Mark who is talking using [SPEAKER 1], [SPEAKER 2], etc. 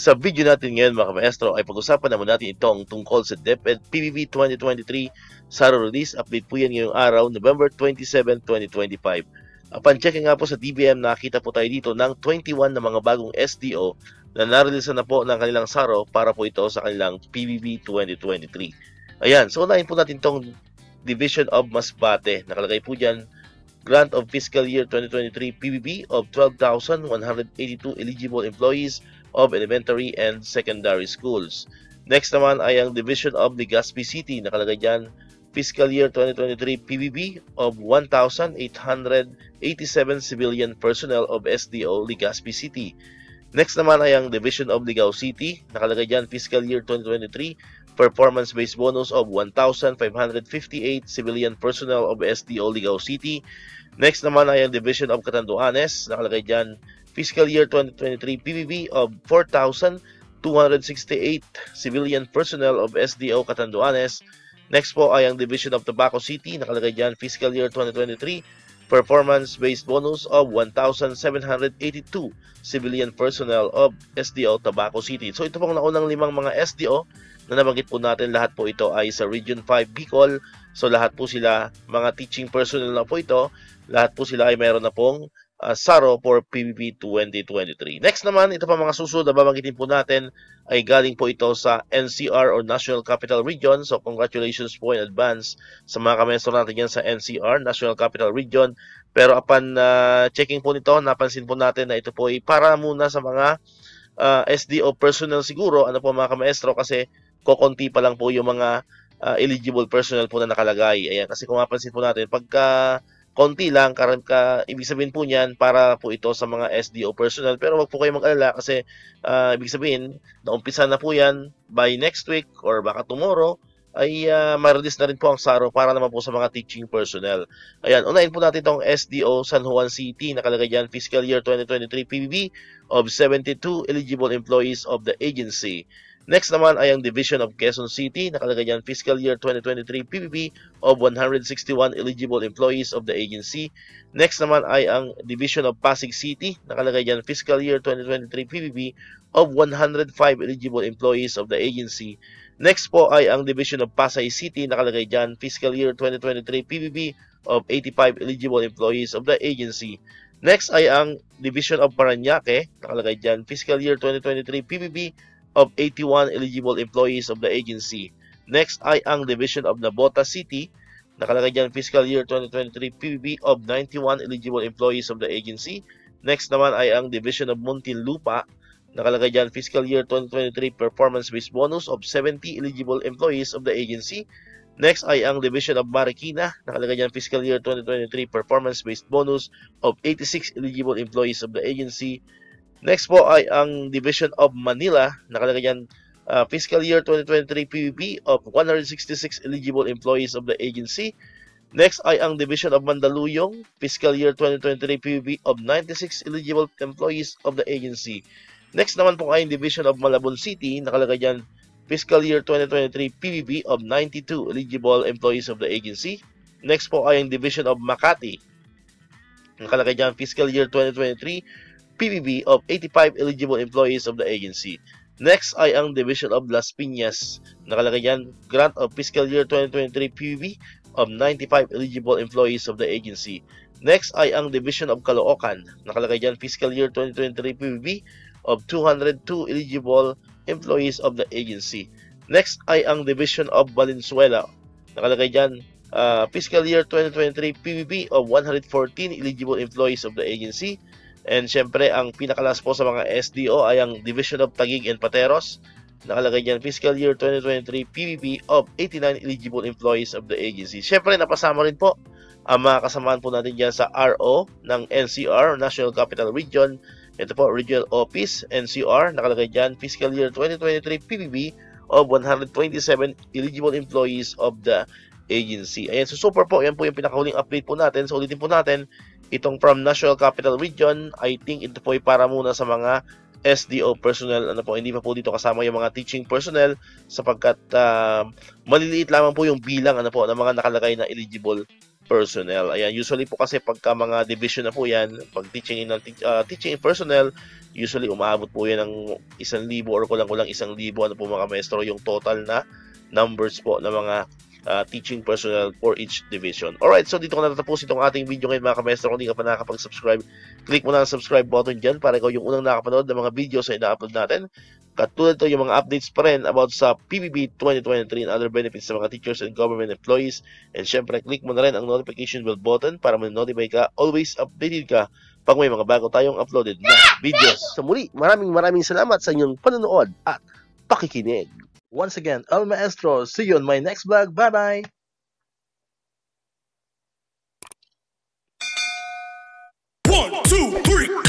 [SPEAKER 1] Sa video natin ngayon mga maestro ay pag-usapan naman natin itong tungkol sa DepEd PBB 2023 SARO release. Update po yan ngayong araw, November 27, 2025. Upon checking nga po sa DBM, nakita po tayo dito ng 21 na mga bagong SDO na narelease na po ng kanilang SARO para po ito sa kanilang PBB 2023. Ayan, so unahin po natin itong Division of Masbate. Nakalagay po dyan, grant of fiscal year 2023 PBB of 12,182 eligible employees of elementary and secondary schools. Next naman ay ang Division of Legazpi City. Nakalagay dyan, fiscal year 2023 PBB of 1,887 civilian personnel of SDO Legazpi City. Next naman ay ang Division of Ligao City. Nakalagay dyan, fiscal year 2023 performance-based bonus of 1,558 civilian personnel of SDO Ligao City. Next naman ay ang Division of Catanduanes. Nakalagay dyan, fiscal year 2023 PBB of 4,268 civilian personnel of SDO Catanduanes. Next po ay ang Division of Tabaco City. Nakalagay dyan, fiscal year 2023 performance-based bonus of 1,782 civilian personnel of SDO Tabaco City. So ito pong naunang limang mga SDO na nabanggit po natin, lahat po ito ay sa Region 5 Bicol. So lahat po sila mga teaching personnel na po ito. Lahat po sila ay meron na pong SARO for PBB 2023. Next naman, ito pa mga susunod na babanggitin po natin ay galing po ito sa NCR or National Capital Region. So congratulations po in advance sa mga kamestro natin yan sa NCR, National Capital Region. Pero upon checking po nito, napansin po natin na ito po ay para muna sa mga SDO personnel siguro. Ano po mga kamaestro, kasi kokonti pa lang po yung mga eligible personnel po na nakalagay. Ayan, kasi kung mapansin po natin, pagka konti lang, ibig sabihin po niyan para po ito sa mga SDO personnel. Pero wag po kayo mag-alala kasi ibig sabihin, naumpisa na po yan by next week or baka tomorrow ay ma-release na rin po ang SARO para naman po sa mga teaching personnel. Ayan, unahin po natin itong SDO San Juan City. Nakalagay dyan, fiscal year 2023 PBB of 72 eligible employees of the agency. Next naman ay ang Division of Quezon City. Nakalagay dyan, fiscal year 2023 PBB of 161 eligible employees of the agency. Next naman ay ang Division of Pasig City. Nakalagay dyan, fiscal year 2023 PBB of 105 eligible employees of the agency. Next po ay ang Division of Pasay City. Nakalagay dyan, fiscal year 2023 PBB of 85 eligible employees of the agency. Next ay ang Division of Parañaque. Nakalagay dyan, fiscal year 2023 PBB of 81 eligible employees of the agency. Next ay ang Division of Navotas City. Nakalagay dyan, fiscal year 2023 PBB of 91 eligible employees of the agency. Next naman ay ang Division of Muntinlupa. Nakalagay dyan, fiscal year 2023 performance-based bonus of 70 eligible employees of the agency. Next ay ang Division of Marikina. Nakalagay dyan, fiscal year 2023 performance-based bonus of 86 eligible employees of the agency. Next po ay ang Division of Manila. Nakalagay dyan, fiscal year 2023 PBB of 166 eligible employees of the agency. Next ay ang Division of Mandaluyong. Fiscal year 2023 PBB of 96 eligible employees of the agency. Next naman po ay ang Division of Malabon City. Nakalagay dyan, fiscal year 2023 PBB of 92 eligible employees of the agency. Next po ay ang Division of Makati. Nakalagay dyan, fiscal year 2023 PBB of 85 eligible employees of the agency. Next ay ang Division of Las Piñas. Nakalagay dyan, grant of fiscal year 2023 PBB of 95 eligible employees of the agency. Next ay ang Division of Caloocan. Nakalagay dyan, fiscal year 2023 PBB of 202 eligible employees of the agency. Next ay ang Division of Valenzuela. Nakalagay dyan, fiscal year 2023 PBB of 114 eligible employees of the agency. And syempre, ang pinakalas po sa mga SDO ay ang Division of Taguig and Pateros. Nakalagay dyan, fiscal year 2023 PBB of 89 eligible employees of the agency. Syempre, napasama rin po ang mga kasamaan po natin dyan sa RO ng NCR, National Capital Region. Ito po, Regional Office, NCR. Nakalagay dyan, fiscal year 2023 PBB of 127 eligible employees of the agency. Ayan, so super po. Yan po yung pinakahuling update po natin. So ulitin po natin, itong from National Capital Region, I think ito po ay para muna sa mga SDO personnel. Ano po, hindi pa po dito kasama yung mga teaching personnel sapagkat maliliit lamang po yung bilang ano po ng mga nakalagay na eligible personnel. Ayan, usually po kasi pagka mga division na po yan, pag teaching in personnel, usually umaabot po yan ng 1,000 or kulang-kulang 1,000 ano po mga maestro, yung total na numbers po ng mga teaching personnel for each division. Alright, so dito ko natatapos itong ating video ngayon mga kamestro. Kung hindi ka pa nakakapag-subscribe, click mo na ang subscribe button dyan para ikaw yung unang nakapanood ng mga videos na ina-upload natin. Katulad ito yung mga updates pa rin about sa PBB 2023 and other benefits sa mga teachers and government employees. And syempre, click mo na rin ang notification bell button para ma-notify ka, always updated ka pag may mga bago tayong uploaded na videos.
[SPEAKER 2] Sa muli, maraming salamat sa inyong panonood at pakikinig. Once again, El Maestro, see you on my next vlog. Bye-bye!
[SPEAKER 3] 1, 2, 3